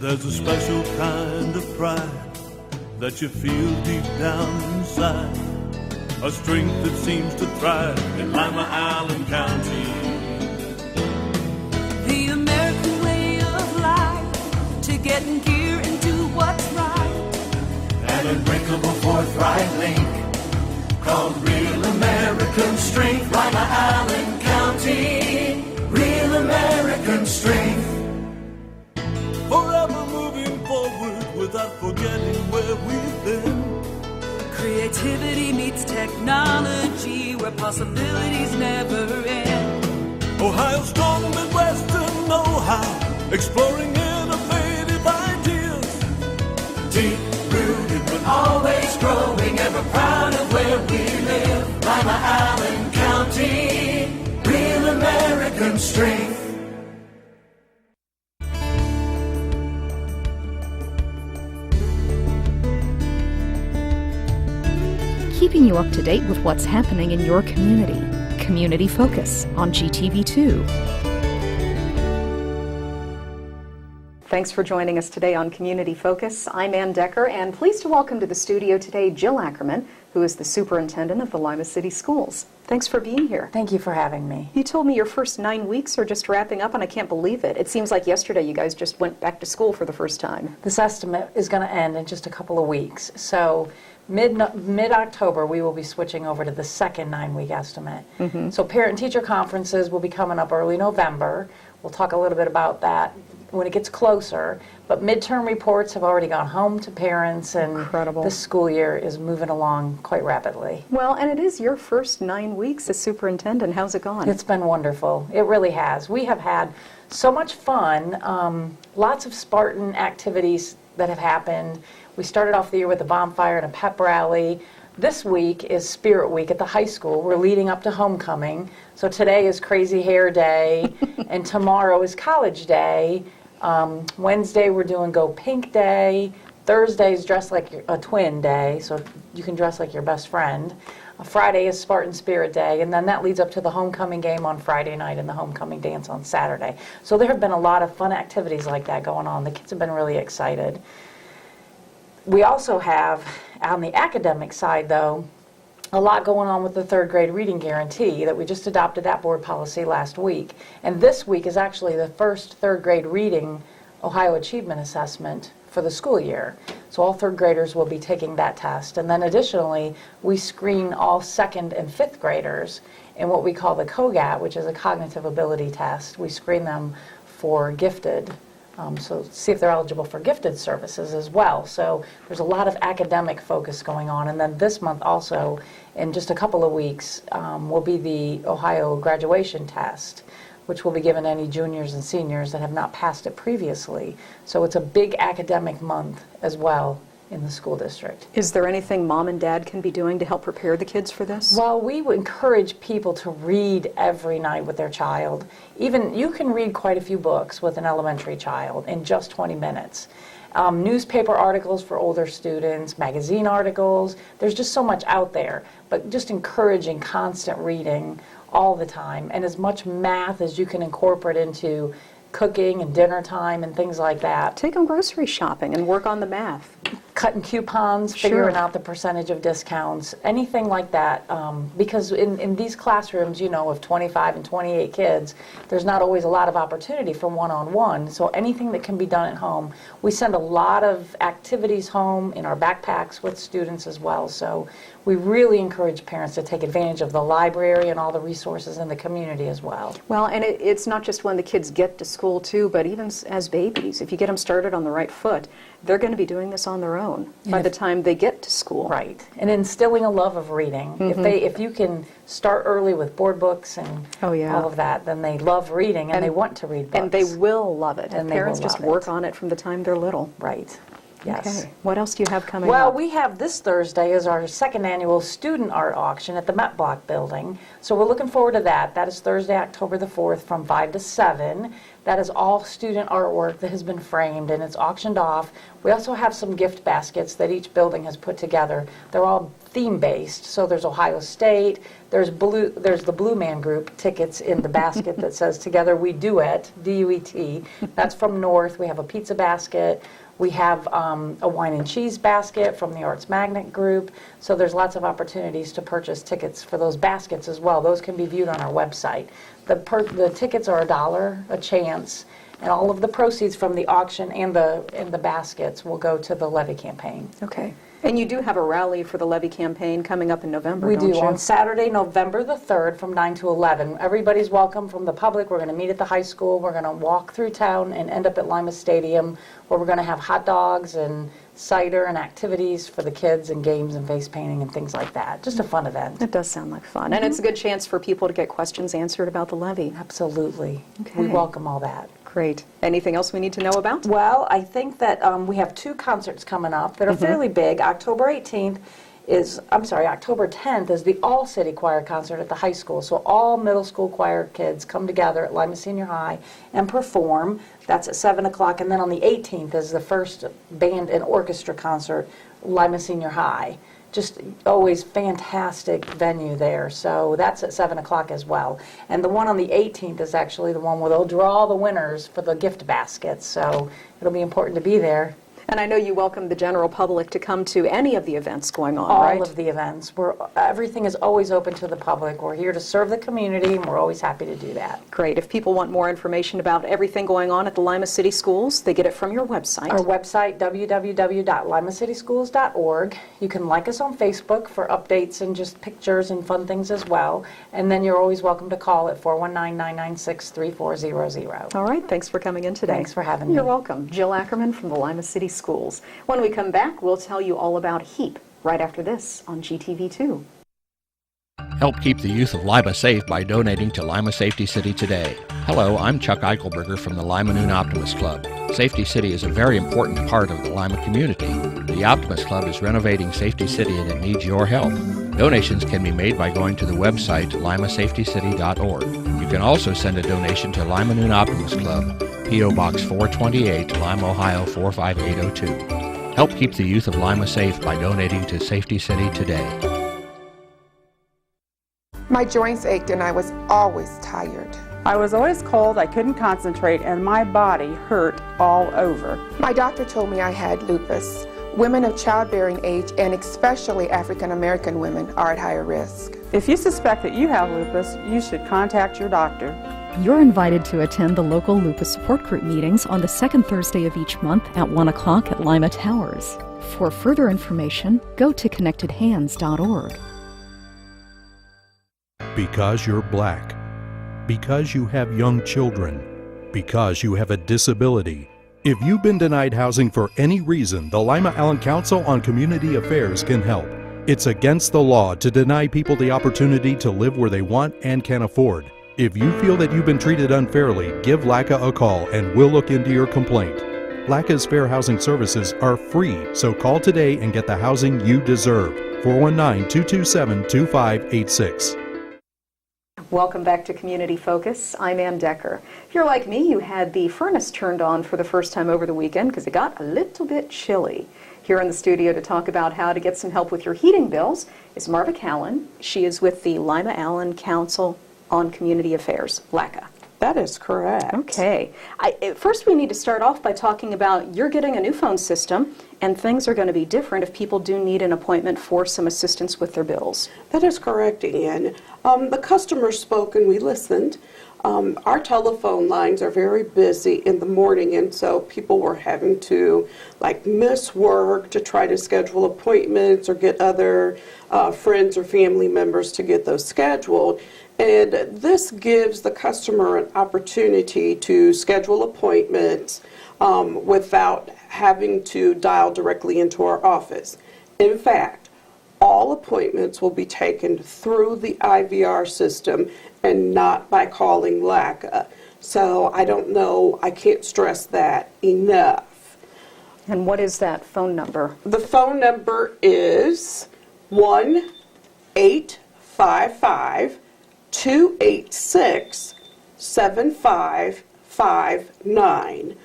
There's a special kind of pride that you feel deep down inside, a strength that seems to thrive in Lima, Allen County. The American way of life, to get in gear and do what's right. An unbreakable forthright link called real American strength. Lima, Allen County, real American strength. Forever moving forward without forgetting where we've been. Creativity meets technology, where possibilities never end. Ohio's strong Midwestern know-how, exploring innovative ideas. Deep rooted but always growing, ever proud of where we live. Lima, Allen County, real American strength. Keeping you up to date with what's happening in your community. Community Focus on GTV2. Thanks for joining us today on Community Focus. I'm Ann Decker, and pleased to welcome to the studio today Jill Ackerman, who is the superintendent of the Lima City Schools. Thanks for being here. Thank you for having me. You told me your first 9 weeks are just wrapping up, and I can't believe it. It seems like yesterday you guys just went back to school for the first time. This estimate is going to end in just a couple of weeks. So mid-October, we will be switching over to the second 9-week estimate. So parent-teacher conferences will be coming up early November. We'll talk a little bit about that when it gets closer. But midterm reports have already gone home to parents, and Incredible. This school year is moving along quite rapidly. Well, and it is your first 9 weeks as superintendent. How's it gone? It's been wonderful. It really has. We have had so much fun, lots of Spartan activities that have happened. We started off the year with a bonfire and a pep rally. This week is Spirit Week at the high school. We're leading up to homecoming. So today is Crazy Hair Day, and tomorrow is College Day. Wednesday we're doing Go Pink Day. Thursday is Dress Like a Twin Day, so you can dress like your best friend. Friday is Spartan Spirit Day, and then that leads up to the homecoming game on Friday night and the homecoming dance on Saturday. So there have been a lot of fun activities like that going on. The kids have been really excited. We also have, on the academic side though, a lot going on with the third grade reading guarantee that we just adopted that board policy last week. And this week is actually the first third grade reading Ohio Achievement Assessment for the school year. So all third graders will be taking that test. And then additionally, we screen all second and fifth graders in what we call the COGAT, which is a cognitive ability test. We screen them for gifted. So see if they're eligible for gifted services as well. So there's a lot of academic focus going on. And then this month also, in just a couple of weeks, will be the Ohio graduation test, which will be given to any juniors and seniors that have not passed it previously. So it's a big academic month as well in the school district. Is there anything mom and dad can be doing to help prepare the kids for this? Well, we would encourage people to read every night with their child. Even you can read quite a few books with an elementary child in just 20 minutes. Newspaper articles for older students, magazine articles, there's just so much out there. But just encouraging constant reading all the time, and as much math as you can incorporate into cooking and dinner time and things like that. Take them grocery shopping and work on the math. Cutting coupons, figuring out the percentage of discounts, anything like that. Because in these classrooms, you know, of 25 and 28 kids, there's not always a lot of opportunity for one-on-one. So anything that can be done at home. We send a lot of activities home in our backpacks with students as well. So we really encourage parents to take advantage of the library and all the resources in the community as well. Well, and it's not just when the kids get to school too, but even as babies, if you get them started on the right foot, they're going to be doing this on their own by the time they get to school. Right, and instilling a love of reading. If you can start early with board books and all of that, then they love reading and they want to read books. And they will love it. And parents just work on it from the time they're little. Right. Yes. Okay. What else do you have coming up? Well, we have this Thursday is our second annual student art auction at the Met Block building. So we're looking forward to that. That is Thursday, October the 4th from 5 to 7. That is all student artwork that has been framed and it's auctioned off. We also have some gift baskets that each building has put together. They're all theme-based. So there's Ohio State, there's the Blue Man Group tickets in the basket that says Together We Do It, D-U-E-T. That's from North. We have a pizza basket. We have a wine and cheese basket from the Arts Magnet Group. So there's lots of opportunities to purchase tickets for those baskets as well. Those can be viewed on our website. The tickets are $1 a chance, and all of the proceeds from the auction and the baskets will go to the levy campaign. Okay. And you do have a rally for the levy campaign coming up in November, We don't do, you? on Saturday, November the 3rd from 9 to 11. Everybody's welcome from the public. We're going to meet at the high school. We're going to walk through town and end up at Lima Stadium, where we're going to have hot dogs and cider and activities for the kids and games and face painting and things like that. Just a fun event. It does sound like fun. And it's a good chance for people to get questions answered about the levy. Absolutely. Okay. We welcome all that. Great. Anything else we need to know about? Well, I think that we have 2 concerts coming up that are fairly big. October 10th is the All City Choir concert at the high school. So all middle school choir kids come together at Lima Senior High and perform. That's at 7 o'clock. And then on the 18th is the first band and orchestra concert, Lima Senior High. Just always fantastic venue there. So that's at 7 o'clock as well. And the one on the 18th is actually the one where they'll draw the winners for the gift baskets. So it'll be important to be there. And I know you welcome the general public to come to any of the events going on, right? All of the events. Everything is always open to the public. We're here to serve the community, and we're always happy to do that. Great. If people want more information about everything going on at the Lima City Schools, they get it from your website. Our website, www.limacitysschools.org. You can like us on Facebook for updates and just pictures and fun things as well. And then you're always welcome to call at 419-996-3400. All right. Thanks for coming in today. Thanks for having me. You're welcome. Jill Ackerman from the Lima City Schools. When we come back, we'll tell you all about HEAP right after this on GTV2. Help keep the youth of Lima safe by donating to Lima Safety City today. Hello, I'm Chuck Eichelberger from the Lima Noon Optimist Club. Safety City is a very important part of the Lima community. The Optimist Club is renovating Safety City and it needs your help. Donations can be made by going to the website limasafetycity.org. You can also send a donation to Lima Noon Optimist Club, P.O. Box 428, Lima, Ohio 45802. Help keep the youth of Lima safe by donating to Safety City today. My joints ached and I was always tired. I was always cold, I couldn't concentrate, and my body hurt all over. My doctor told me I had lupus. Women of childbearing age, and especially African American women, are at higher risk. If you suspect that you have lupus, you should contact your doctor. You're invited to attend the local lupus support group meetings on the second Thursday of each month at 1 o'clock at Lima Towers. For further information, go to connectedhands.org. Because you're black, because you have young children, because you have a disability. If you've been denied housing for any reason, the Lima Allen Council on Community Affairs can help. It's against the law to deny people the opportunity to live where they want and can afford. If you feel that you've been treated unfairly, give LACCA a call and we'll look into your complaint. LACCA's fair housing services are free, so call today and get the housing you deserve. 419-227-2586. Welcome back to Community Focus. I'm Ann Decker. If you're like me, you had the furnace turned on for the first time over the weekend because it got a little bit chilly. Here in the studio to talk about how to get some help with your heating bills is Marva Cowan. She is with the Lima Allen Council on Community Affairs, LACCA. That is correct. Okay. First, we need to start off by talking about you're getting a new phone system, and things are going to be different if people do need an appointment for some assistance with their bills. That is correct, Ian. The customer spoke and we listened. Our telephone lines are very busy in the morning, and so people were having to miss work to try to schedule appointments or get other friends or family members to get those scheduled. And this gives the customer an opportunity to schedule appointments without having to dial directly into our office. In fact, all appointments will be taken through the IVR system and not by calling LACCA. So I don't know, I can't stress that enough. And what is that phone number? The phone number is 1-855-286-7559.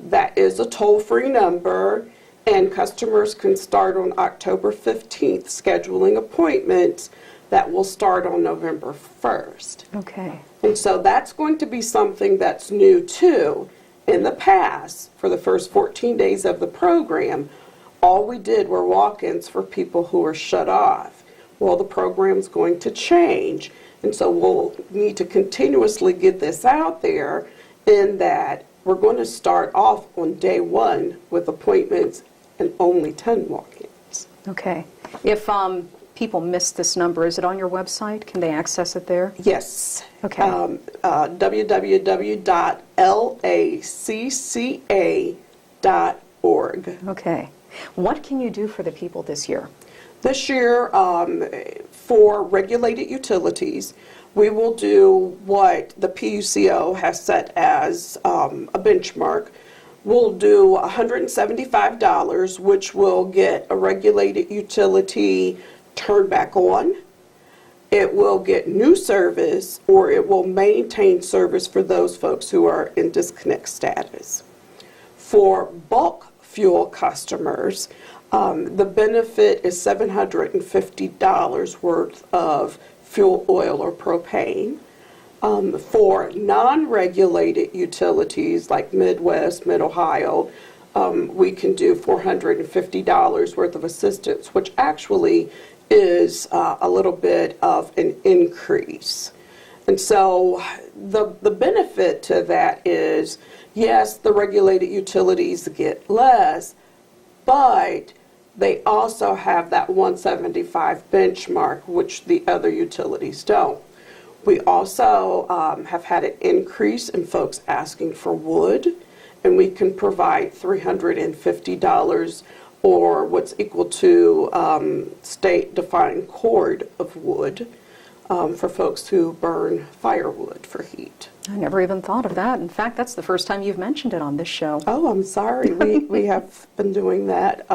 That is a toll-free number. And customers can start on October 15th, scheduling appointments that will start on November 1st. Okay. And so that's going to be something that's new too. In the past, for the first 14 days of the program, all we did were walk-ins for people who were shut off. Well, the program's going to change, and so we'll need to continuously get this out there in that we're going to start off on day one with appointments and only 10 walk-ins. Okay. If people miss this number, is it on your website? Can they access it there? Yes. Okay. www.lacca.org. Okay. What can you do for the people this year? This year, for regulated utilities, we will do what the PUCO has set as a benchmark. We'll do $175, which will get a regulated utility turned back on. It will get new service, or it will maintain service for those folks who are in disconnect status. For bulk fuel customers, the benefit is $750 worth of fuel oil or propane. For non-regulated utilities like Midwest, Mid-Ohio, we can do $450 worth of assistance, which actually is a little bit of an increase. And so the benefit to that is, yes, the regulated utilities get less, but they also have that 175 benchmark, which the other utilities don't. We also have had an increase in folks asking for wood, and we can provide $350 or what's equal to state-defined cord of wood for folks who burn firewood for heat. I never even thought of that. In fact, that's the first time you've mentioned it on this show. Oh, I'm sorry. We have been doing that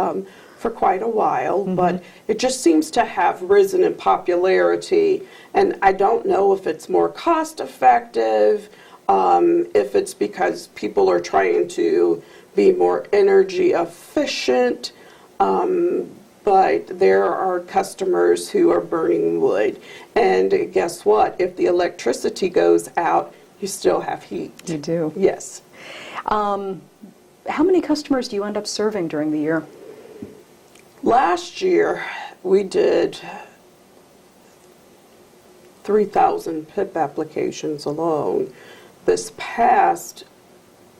for quite a while, but it just seems to have risen in popularity, and I don't know if it's more cost effective, if it's because people are trying to be more energy efficient, but there are customers who are burning wood, and guess what? If the electricity goes out, you still have heat. You do? Yes. How many customers do you end up serving during the year? Last year, we did 3,000 PIP applications alone. This past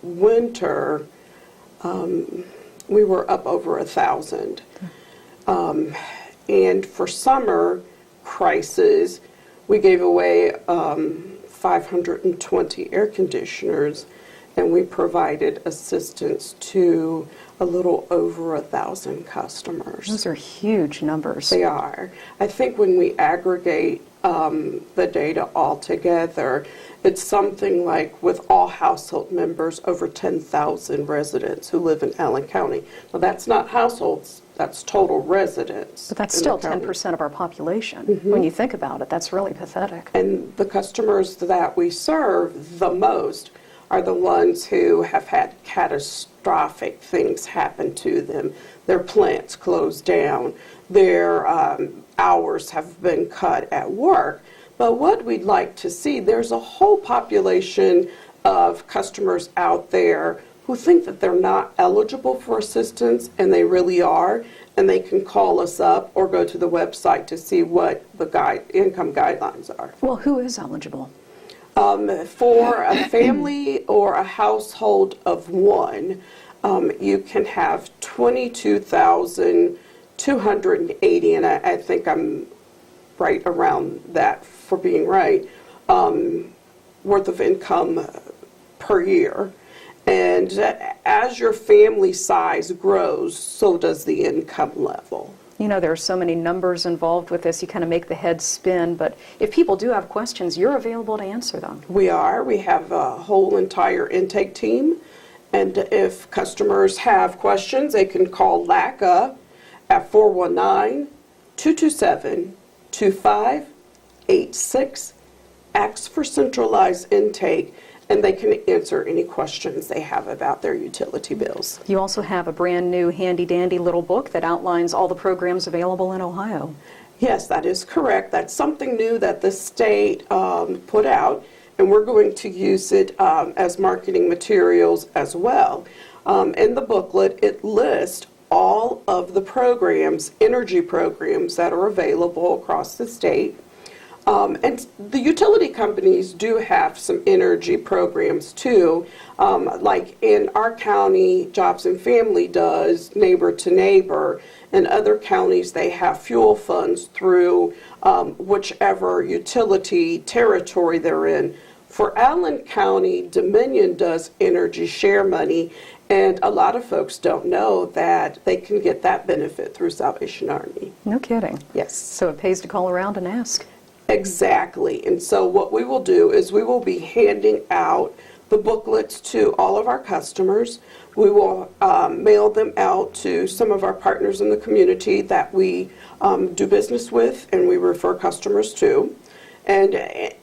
winter, we were up over 1,000. And for summer crisis, we gave away 520 air conditioners, and we provided assistance to a little over 1,000 customers. Those are huge numbers. They are. I think when we aggregate the data all together, it's something like with all household members, over 10,000 residents who live in Allen County. Well, that's not households, that's total residents. But that's still 10% of our population. When you think about it, that's really pathetic. And the customers that we serve the most are the ones who have had catastrophic things happen to them. Their plants closed down, their hours have been cut at work. But what we'd like to see, there's a whole population of customers out there who think that they're not eligible for assistance, and they really are, and they can call us up or go to the website to see what the income guidelines are. Well, who is eligible? For a family or a household of one, you can have $22,280, and I think I'm right around that for being right, worth of income per year. And as your family size grows, so does the income level. You know, there are so many numbers involved with this, you kind of make the head spin, but if people do have questions, you're available to answer them. We are. We have a whole entire intake team, and if customers have questions, they can call LACCA at 419-227-2586, ask for centralized intake, and they can answer any questions they have about their utility bills. You also have a brand new handy-dandy little book that outlines all the programs available in Ohio. Yes, that is correct. That's something new that the state put out, and we're going to use it as marketing materials as well. In the booklet, it lists all of the programs, energy programs that are available across the state. And the utility companies do have some energy programs too. Like in our county, Jobs and Family does Neighbor to Neighbor. In other counties, they have fuel funds through whichever utility territory they're in. For Allen County, Dominion does Energy Share Money, and a lot of folks don't know that they can get that benefit through Salvation Army. No kidding. Yes. So it pays to call around and ask. Exactly. And so what we will do is we will be handing out the booklets to all of our customers. We will mail them out to some of our partners in the community that we do business with and we refer customers to. And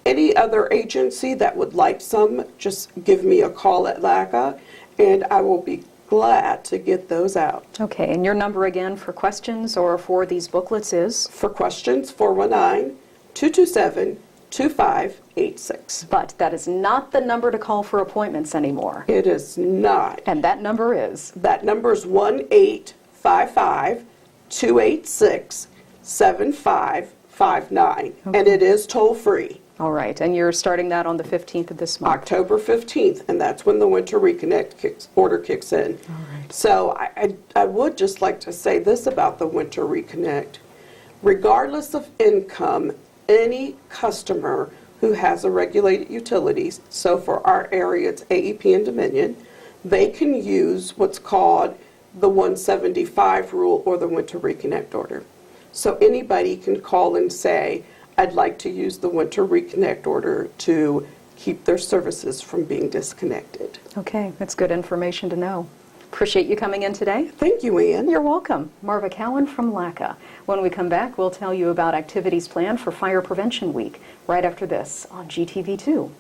any other agency that would like some, just give me a call at LACCA and I will be glad to get those out. Okay, and your number again for questions or for these booklets is? For questions, 419-227-2586. But that is not the number to call for appointments anymore. It is not. And that number is? That number is 1-855-286-7559. And it is toll free. All right, and you're starting that on the 15th of this month? October 15th, and that's when the Winter Reconnect order kicks in. All right. So I would just like to say this about the Winter Reconnect. Regardless of income, any customer who has a regulated utilities, so for our area it's AEP and Dominion, they can use what's called the 175 rule or the Winter Reconnect order. So anybody can call and say, I'd like to use the Winter Reconnect order to keep their services from being disconnected. Okay, that's good information to know. Appreciate you coming in today. Thank you, Ian. You're welcome. Marva Cowan from LACCA. When we come back, we'll tell you about activities planned for Fire Prevention Week right after this on GTV2.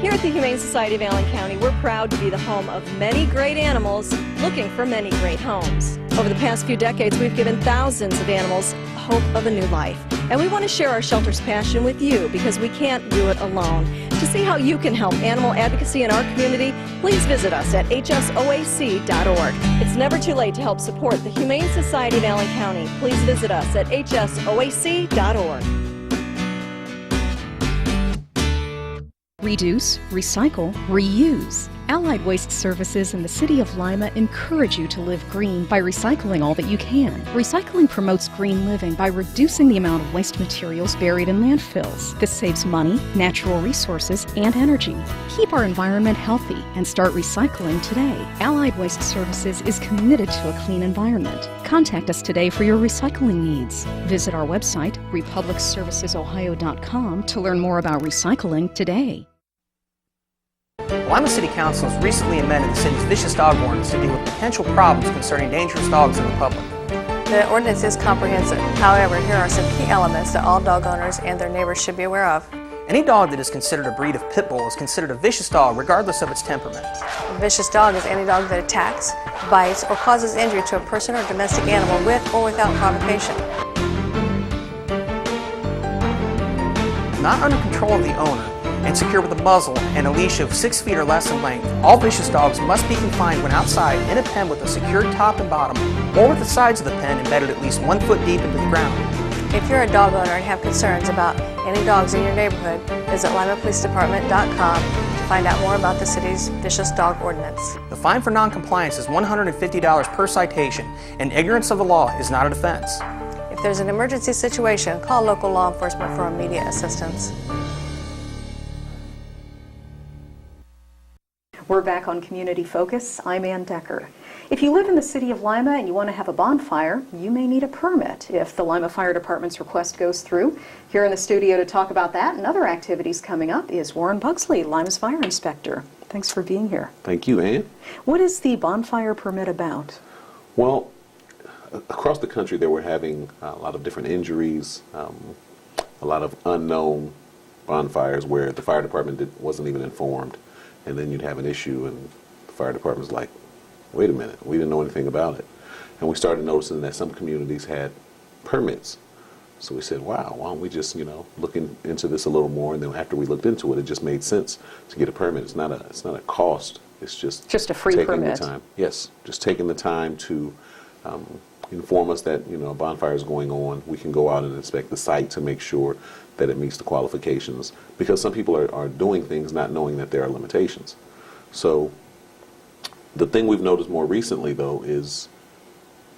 Here at the Humane Society of Allen County, we're proud to be the home of many great animals looking for many great homes. Over the past few decades, we've given thousands of animals hope of a new life. And we want to share our shelter's passion with you because we can't do it alone. To see how you can help animal advocacy in our community, please visit us at hsoac.org. It's never too late to help support the Humane Society of Allen County. Please visit us at hsoac.org. Reduce, recycle, reuse. Allied Waste Services in the City of Lima encourage you to live green by recycling all that you can. Recycling promotes green living by reducing the amount of waste materials buried in landfills. This saves money, natural resources, and energy. Keep our environment healthy and start recycling today. Allied Waste Services is committed to a clean environment. Contact us today for your recycling needs. Visit our website, republicservicesohio.com, to learn more about recycling today. Lima City Council has recently amended the city's vicious dog ordinance to deal with potential problems concerning dangerous dogs in the public. The ordinance is comprehensive. However, here are some key elements that all dog owners and their neighbors should be aware of. Any dog that is considered a breed of pit bull is considered a vicious dog regardless of its temperament. A vicious dog is any dog that attacks, bites, or causes injury to a person or domestic animal with or without provocation. Not under control of the owner, and secure with a muzzle and a leash of 6 feet or less in length. All vicious dogs must be confined when outside in a pen with a secured top and bottom, or with the sides of the pen embedded at least 1 foot deep into the ground. If you're a dog owner and have concerns about any dogs in your neighborhood, visit limapolicedepartment.com to find out more about the city's vicious dog ordinance. The fine for non-compliance is $150 per citation, and ignorance of the law is not a defense. If there's an emergency situation, call local law enforcement for immediate assistance. We're back on Community Focus. I'm Ann Decker. If you live in the city of Lima and you want to have a bonfire, you may need a permit if the Lima Fire Department's request goes through. Here in the studio to talk about that and other activities coming up is Warren Pughsley, Lima's fire inspector. Thanks for being here. Thank you, Ann. What is the bonfire permit about? Well, across the country they were having a lot of different injuries, a lot of unknown bonfires where the fire department wasn't even informed, and then you'd have an issue and the fire department's like, wait a minute, we didn't know anything about it. And we started noticing that some communities had permits. So we said, wow, why don't we just, look into this a little more? And then after we looked into it, it just made sense to get a permit. It's not a cost. It's just a free taking permit. The time. Yes, just taking the time to inform us that a bonfire is going on. We can go out and inspect the site to make sure that it meets the qualifications. Because some people are doing things not knowing that there are limitations. So the thing we've noticed more recently, though, is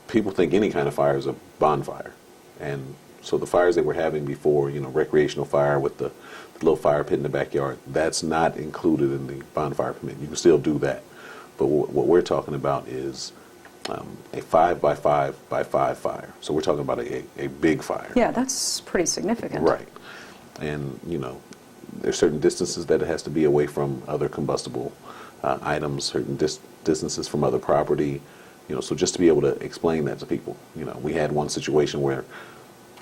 people think any kind of fire is a bonfire. And so the fires that we're having before, recreational fire with the little fire pit in the backyard, that's not included in the bonfire permit. You can still do that. But what we're talking about is a 5 by 5 by 5 fire. So we're talking about a big fire. Yeah, that's pretty significant. Right. And, there's certain distances that it has to be away from other combustible items, certain distances from other property. So just to be able to explain that to people. We had one situation where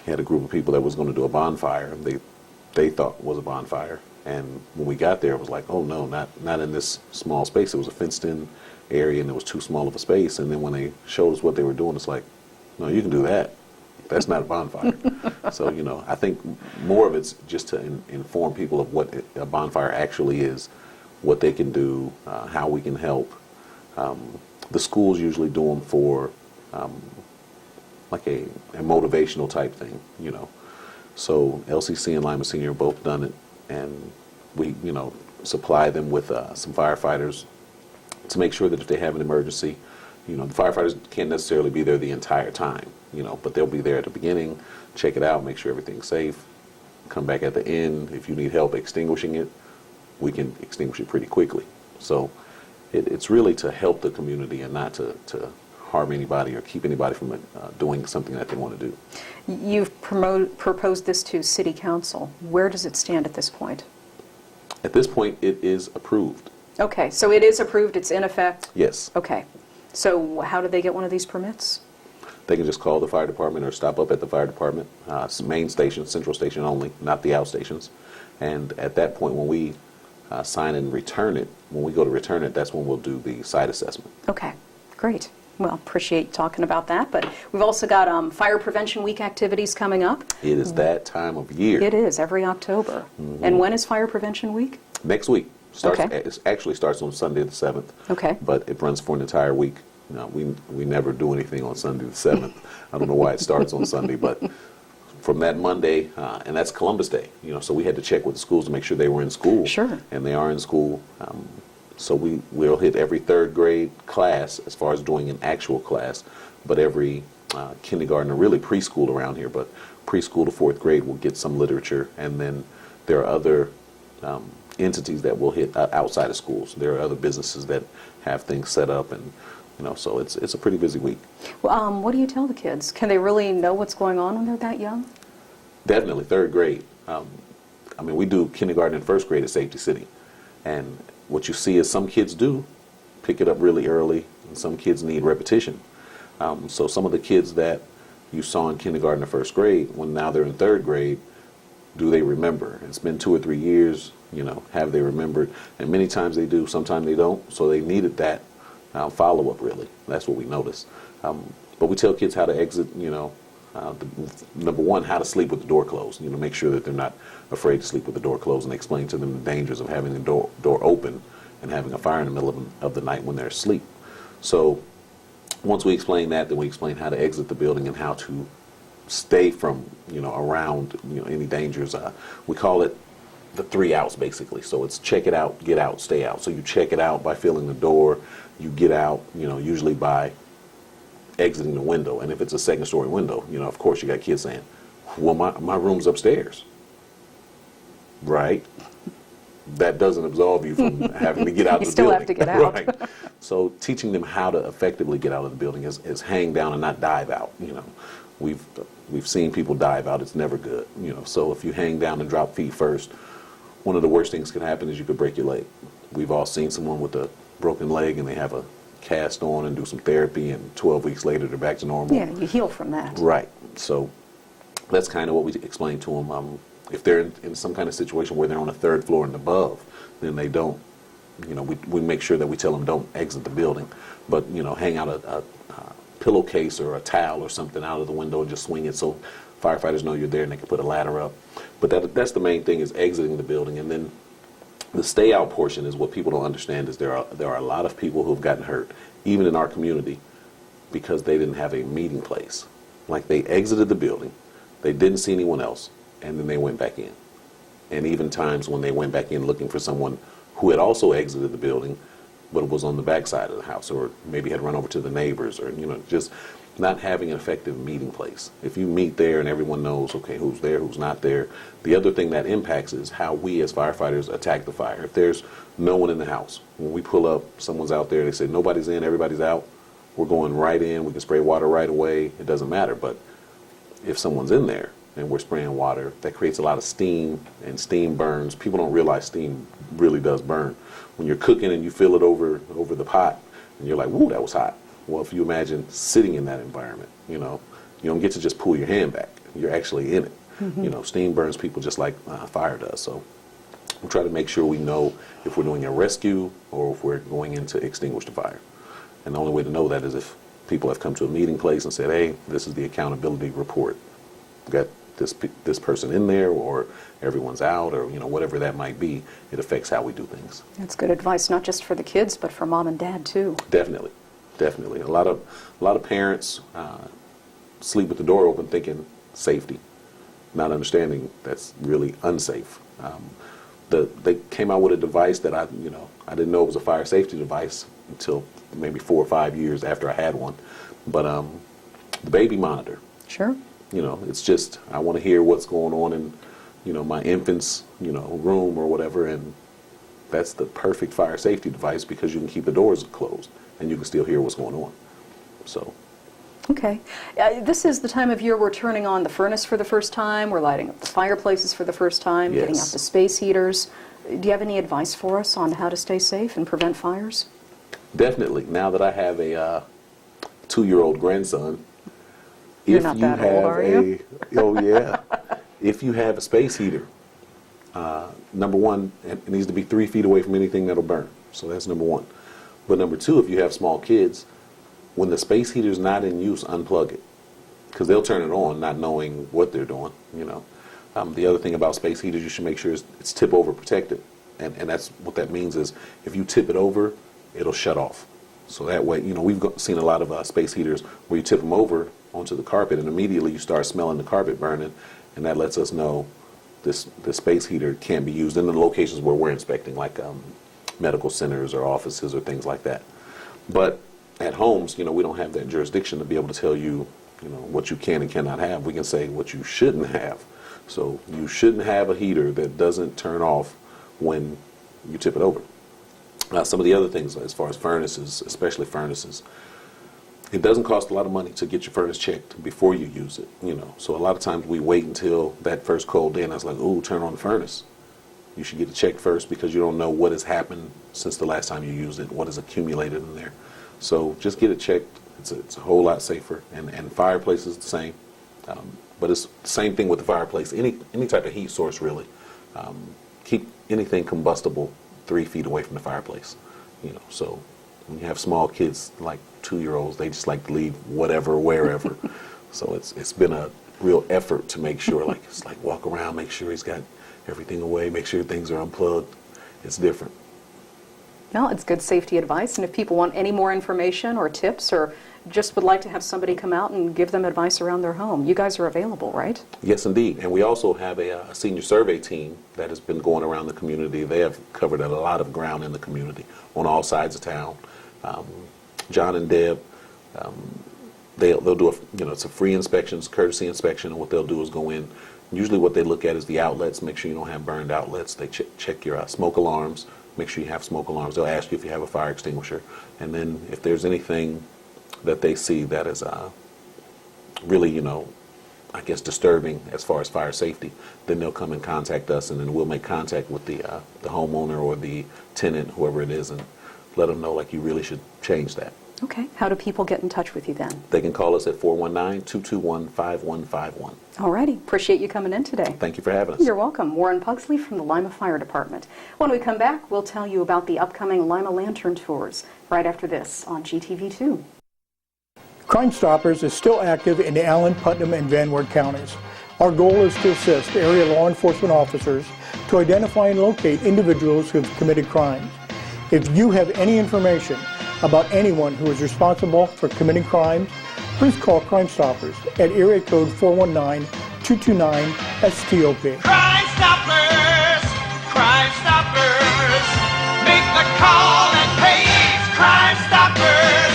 we had a group of people that was going to do a bonfire. They thought was a bonfire. And when we got there, it was like, oh, no, not in this small space. It was a fenced-in area, and it was too small of a space. And then when they showed us what they were doing, it's like, no, you can do that. That's not a bonfire. So, I think more of it's just to inform people of what a bonfire actually is, what they can do, how we can help. The schools usually do them for like a motivational type thing, So LCC and Lima Senior have both done it, and we, supply them with some firefighters to make sure that if they have an emergency, the firefighters can't necessarily be there the entire time, but they'll be there at the beginning, check it out, make sure everything's safe, come back at the end. If you need help extinguishing it, we can extinguish it pretty quickly. So it's really to help the community and not to harm anybody or keep anybody from doing something that they want to do. You've proposed this to City Council. Where does it stand at this point? At this point, it is approved. Okay, so it is approved, it's in effect? Yes. Okay. So how do they get one of these permits? They can just call the fire department or stop up at the fire department, main station, central station only, not the outstations. And at that point, when we sign and return it, when we go to return it, that's when we'll do the site assessment. Okay, great. Well, appreciate talking about that. But we've also got Fire Prevention Week activities coming up. It is that time of year. It is, every October. Mm-hmm. And when is Fire Prevention Week? Next week. It actually starts on Sunday the 7th. Okay. But it runs for an entire week. We never do anything on Sunday the 7th. I don't know why it starts on Sunday, but from that Monday, and that's Columbus Day, so we had to check with the schools to make sure they were in school. Sure. And they are in school. So we'll hit every third grade class as far as doing an actual class, but every kindergarten, or really preschool around here, but preschool to fourth grade will get some literature, and then there are other entities that will hit outside of schools. There are other businesses that have things set up, and so it's a pretty busy week. Well, what do you tell the kids? Can they really know what's going on when they're that young? Definitely, third grade. We do kindergarten and first grade at Safety City, and what you see is some kids do pick it up really early, and some kids need repetition. So some of the kids that you saw in kindergarten or first grade, when now they're in third grade, do they remember? It's been 2 or 3 years, have they remembered? And many times they do, sometimes they don't, so they needed that follow-up, really. That's what we noticed. But we tell kids how to exit, number one, how to sleep with the door closed. Make sure that they're not afraid to sleep with the door closed, and explain to them the dangers of having the door open and having a fire in the middle of the night when they're asleep. So once we explain that, then we explain how to exit the building and how to stay from, around, any dangers. We call it the 3 outs, basically. So it's check it out, get out, stay out. So you check it out by feeling the door. You get out, usually by exiting the window. And if it's a second-story window, of course you got kids saying, well, my room's upstairs. Right? That doesn't absolve you from having to get out of the building. You still have to get out. Right. So teaching them how to effectively get out of the building is hang down and not dive out. We've seen people dive out. It's never good. So if you hang down and drop feet first, one of the worst things can happen is you could break your leg. We've all seen someone with a broken leg and they have a cast on and do some therapy, and 12 weeks later they're back to normal. Yeah, you heal from that. Right. So that's kind of what we explain to them. if they're in some kind of situation where they're on the third floor and above, then they don't, we make sure that we tell them don't exit the building, but, hang out a pillowcase or a towel or something out of the window and just swing it so firefighters know you're there and they can put a ladder up. But that's the main thing, is exiting the building. And then the stay out portion is what people don't understand, is there are a lot of people who have gotten hurt, even in our community, because they didn't have a meeting place. Like, they exited the building, they didn't see anyone else, and then they went back in. And even times when they went back in looking for someone who had also exited the building, but was on the back side of the house, or maybe had run over to the neighbors, or, just not having an effective meeting place. If you meet there and everyone knows, okay, who's there, who's not there. The other thing that impacts is how we as firefighters attack the fire. If there's no one in the house, when we pull up, someone's out there, they say nobody's in, everybody's out, we're going right in, we can spray water right away, it doesn't matter. But if someone's in there and we're spraying water, that creates a lot of steam, and steam burns. People don't realize steam really does burn. When you're cooking and you feel it over the pot, and you're like, whoa, that was hot. Well, if you imagine sitting in that environment, you don't get to just pull your hand back. You're actually in it. Mm-hmm. Steam burns people just like fire does. So we try to make sure we know if we're doing a rescue or if we're going in to extinguish the fire. And the only way to know that is if people have come to a meeting place and said, hey, this is the accountability report. We've got this person in there, or everyone's out, or whatever that might be. It affects how we do things. That's good advice, not just for the kids, but for mom and dad too. Definitely. A lot of parents sleep with the door open, thinking safety, not understanding that's really unsafe. They came out with a device that I didn't know it was a fire safety device until maybe 4 or 5 years after I had one. But the baby monitor. Sure. It's just, I want to hear what's going on in my infant's room or whatever, and that's the perfect fire safety device because you can keep the doors closed and you can still hear what's going on. So. Okay. This is the time of year we're turning on the furnace for the first time, we're lighting up the fireplaces for the first time, yes. Getting out the space heaters. Do you have any advice for us on how to stay safe and prevent fires? Definitely. Now that I have a 2-year-old grandson, You're not that old, are you? Oh yeah. If you have a space heater, number one, it needs to be 3 feet away from anything that'll burn. So that's number one. But number two, if you have small kids, when the space heater's not in use, unplug it, because they'll turn it on not knowing what they're doing. The other thing about space heaters, you should make sure it's tip over protected, and that's what that means is if you tip it over, it'll shut off. So that way, we've seen a lot of space heaters where you tip them over onto the carpet and immediately you start smelling the carpet burning, and that lets us know this space heater can't be used in the locations where we're inspecting, like medical centers or offices or things like that. But at homes, we don't have that jurisdiction to be able to tell you, what you can and cannot have. We can say what you shouldn't have. So you shouldn't have a heater that doesn't turn off when you tip it over. Some of the other things, as far as furnaces, especially furnaces, it doesn't cost a lot of money to get your furnace checked before you use it. So a lot of times we wait until that first cold day, and I was like, ooh, turn on the furnace. You should get it checked first because you don't know what has happened since the last time you used it, what has accumulated in there. So just get it checked. It's a whole lot safer, and fireplace is the same. But it's the same thing with the fireplace. Any type of heat source, really. Keep anything combustible 3 feet away from the fireplace. So when you have small kids like 2-year-olds, they just like to leave whatever, wherever. So it's been a real effort to make sure, it's like walk around, make sure he's got everything away, make sure things are unplugged. It's different. No, it's good safety advice, and if people want any more information or tips or just would like to have somebody come out and give them advice around their home, you guys are available, right? Yes, indeed. And we also have a senior survey team that has been going around the community. They have covered a lot of ground in the community on all sides of town. John and Deb, they'll do it's a free inspection, it's a courtesy inspection, and what they'll do is go in. Usually what they look at is the outlets, make sure you don't have burned outlets. They check your smoke alarms, make sure you have smoke alarms. They'll ask you if you have a fire extinguisher. And then if there's anything that they see that is really, disturbing as far as fire safety, then they'll come and contact us, and then we'll make contact with the homeowner or the tenant, whoever it is, and let them know, you really should change that. Okay. How do people get in touch with you then? They can call us at 419-221-5151. All righty. Appreciate you coming in today. Thank you for having us. You're welcome. Warren Pughsley from the Lima Fire Department. When we come back, we'll tell you about the upcoming Lima Lantern Tours right after this on GTV2. Crime Stoppers is still active in the Allen, Putnam, and Van Wert counties. Our goal is to assist area law enforcement officers to identify and locate individuals who have committed crimes. If you have any information about anyone who is responsible for committing crimes, please call Crime Stoppers at area code 419-229-STOP. Crime Stoppers, Crime Stoppers, make the call and pays Crime Stoppers.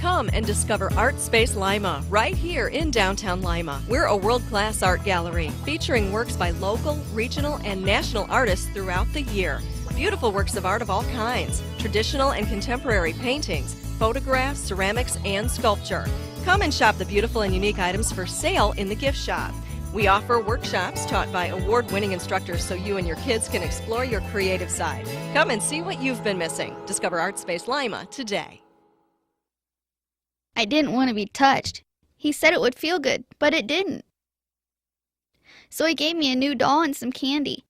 Come and discover Art Space Lima right here in downtown Lima. We're a world-class art gallery featuring works by local, regional, and national artists throughout the year. Beautiful works of art of all kinds, traditional and contemporary paintings, photographs, ceramics, and sculpture. Come and shop the beautiful and unique items for sale in the gift shop. We offer workshops taught by award-winning instructors so you and your kids can explore your creative side. Come and see what you've been missing. Discover Art Space Lima today. I didn't want to be touched. He said it would feel good, but it didn't. So he gave me a new doll and some candy.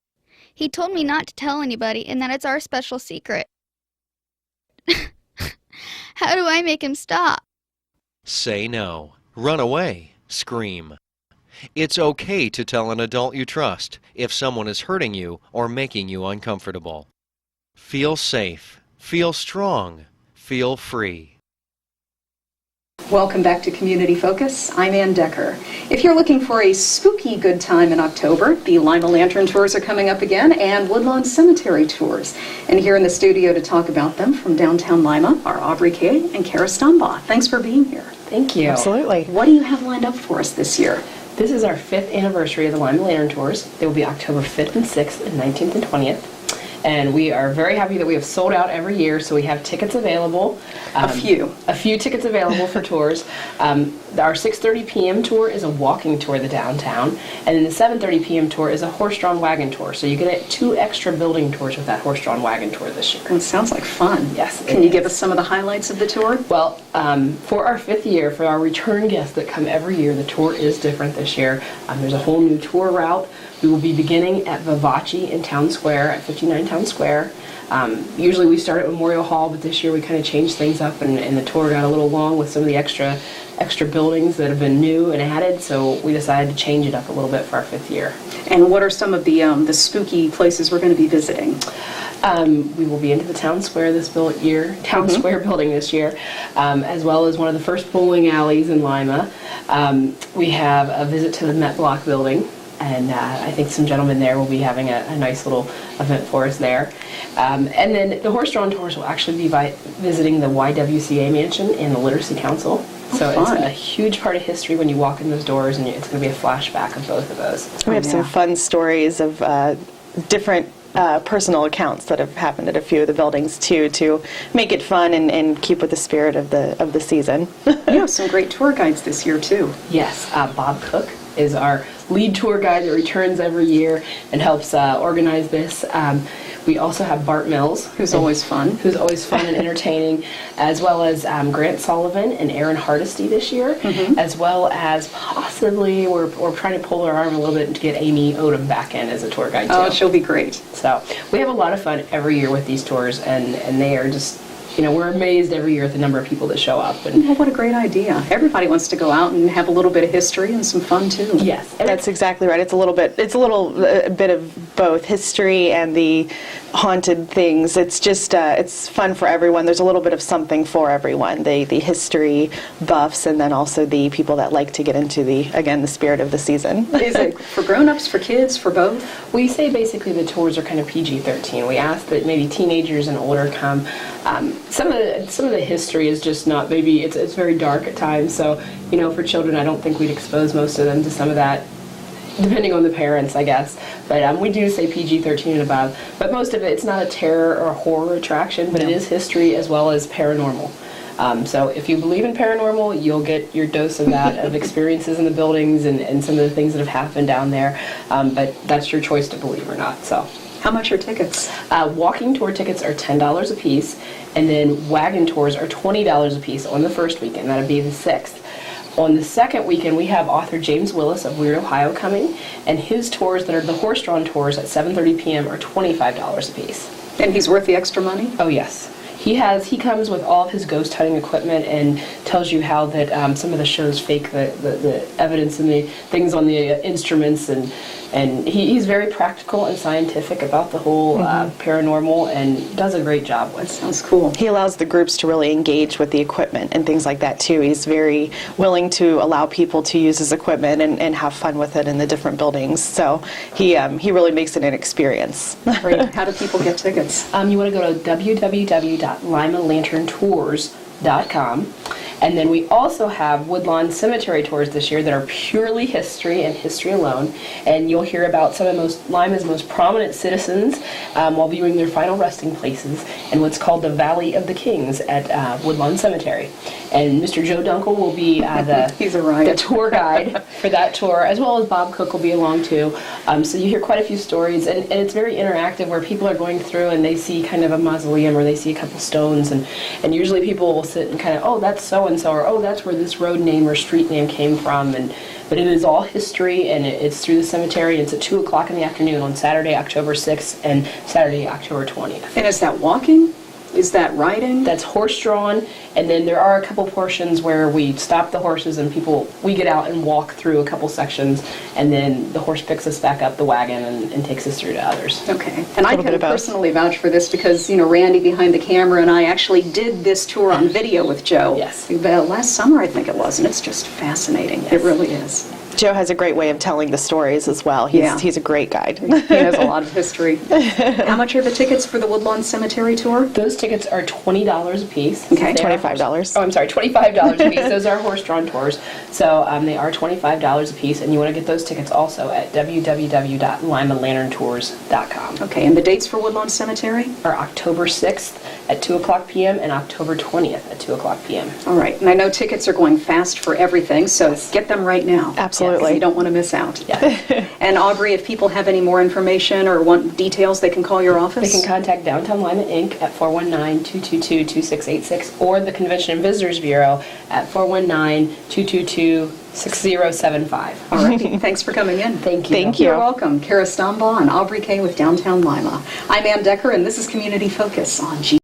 He told me not to tell anybody and that it's our special secret. How do I make him stop? Say no. Run away. Scream. It's okay to tell an adult you trust if someone is hurting you or making you uncomfortable. Feel safe. Feel strong. Feel free. Welcome back to Community Focus. I'm Ann Decker. If you're looking for a spooky good time in October, the Lima Lantern Tours are coming up again, and Woodlawn Cemetery Tours. And here in the studio to talk about them from downtown Lima are Aubree Kay and Kara Stumbaugh. Thanks for being here. Thank you. Absolutely. What do you have lined up for us this year? This is our 5th anniversary of the Lima Lantern Tours. They will be October 5th and 6th and 19th and 20th. And we are very happy that we have sold out every year, so we have tickets available. A few tickets available for tours. Our 6:30 p.m. tour is a walking tour of the downtown, and then the 7:30 p.m. tour is a horse-drawn wagon tour. So you get 2 extra building tours with that horse-drawn wagon tour this year. It sounds like fun. Yes. Can you give us some of the highlights of the tour? Well, for our 5th year, for our return guests that come every year, the tour is different this year. There's a whole new tour route. We will be beginning at Vivace in Town Square, at 59 Town Square. Usually we start at Memorial Hall, but this year we kind of changed things up, and the tour got a little long with some of the extra buildings that have been new and added, so we decided to change it up a little bit for our 5th year. And what are some of the spooky places we're going to be visiting? We will be into the Town Square Square building this year, as well as one of the first bowling alleys in Lima. We have a visit to the Met Block building. And I think some gentlemen there will be having a nice little event for us there. And then the horse-drawn tours will actually be visiting the YWCA mansion and the Literacy Council. So it's a huge part of history when you walk in those doors, and it's going to be a flashback of both of those. We have some fun stories of different personal accounts that have happened at a few of the buildings too, to make it fun and keep with the spirit of the season. You have some great tour guides this year too. Yes, Bob Cook is our lead tour guide that returns every year and helps organize this. We also have Bart Mills, who's always fun and entertaining, as well as Grant Sullivan and Aaron Hardesty this year, as well as possibly we're trying to pull our arm a little bit to get Amy Odom back in as a tour guide too. Oh, she'll be great. So we have a lot of fun every year with these tours, and they are just, we're amazed every year at the number of people that show up. Well, what a great idea. Everybody wants to go out and have a little bit of history and some fun too. Yes. That's exactly right. It's a little bit of both history and the haunted things. It's just, it's fun for everyone. There's a little bit of something for everyone. The history buffs, and then also the people that like to get into the spirit of the season. Is it for grown-ups, for kids, for both? We say basically the tours are kind of PG-13. We ask that maybe teenagers and older come. Some of the history is just not, maybe it's very dark at times, so for children I don't think we'd expose most of them to some of that, depending on the parents, I guess. But we do say PG-13 and above. But most of it's not a terror or horror attraction, but it is history as well as paranormal. So if you believe in paranormal, you'll get your dose of that, of experiences in the buildings and some of the things that have happened down there. But that's your choice to believe or not. So. How much are tickets? Walking tour tickets are $10 a piece, and then wagon tours are $20 a piece on the first weekend. That'll be the 6th. On the second weekend, we have author James Willis of Weird Ohio coming, and his tours that are the horse-drawn tours at 7:30 p.m. are $25 a piece. And he's worth the extra money? Oh, yes. He comes with all of his ghost hunting equipment and tells you how that some of the shows fake the evidence and the things on the instruments, and he's very practical and scientific about the whole paranormal, and does a great job with it. Sounds cool. He allows the groups to really engage with the equipment and things like that too. He's very willing to allow people to use his equipment and have fun with it in the different buildings. So he really makes it an experience. Great. How do people get tickets? You want to go to www.limalanterntours.com. And then we also have Woodlawn Cemetery tours this year that are purely history and history alone. And you'll hear about some of Lima's most prominent citizens while viewing their final resting places in what's called the Valley of the Kings at Woodlawn Cemetery. And Mr. Joe Dunkel will be the tour guide for that tour, as well as Bob Cook will be along too. So you hear quite a few stories, and it's very interactive where people are going through and they see kind of a mausoleum or they see a couple stones, and usually people will sit and kind of, oh, that's so-and-so, or oh, that's where this road name or street name came from. But it is all history, and it's through the cemetery, and it's at 2 o'clock in the afternoon on Saturday, October 6th and Saturday, October 20th. And is that walking? Is that riding? That's horse-drawn, and then there are a couple portions where we stop the horses and we get out and walk through a couple sections, and then the horse picks us back up the wagon and takes us through to others. Okay. And I can personally vouch for this because, Randy behind the camera and I actually did this tour on video with Joe. Yes. Last summer, I think it was, and it's just fascinating. Yes. It really is. Joe has a great way of telling the stories as well. He's a great guide. He has a lot of history. How much are the tickets for the Woodlawn Cemetery tour? Those tickets are $20 a piece. Okay. $25. Oh, I'm sorry, $25 a piece. Those are horse-drawn tours. So they are $25 a piece, and you want to get those tickets also at www.limalanterntours.com. Okay, and the dates for Woodlawn Cemetery? Are October 6th at 2 o'clock p.m. and October 20th at 2 o'clock p.m. All right, and I know tickets are going fast for everything, so get them right now. Absolutely. You don't want to miss out. Yeah. And Aubree, if people have any more information or want details, they can call your office? They can contact Downtown Lima, Inc. at 419-222-2686 or the Convention and Visitors Bureau at 419-222-6075. All right. Thanks for coming in. Thank you. Thank you. You're welcome. Kara Stumbaugh and Aubree Kay with Downtown Lima. I'm Ann Decker, and this is Community Focus on G.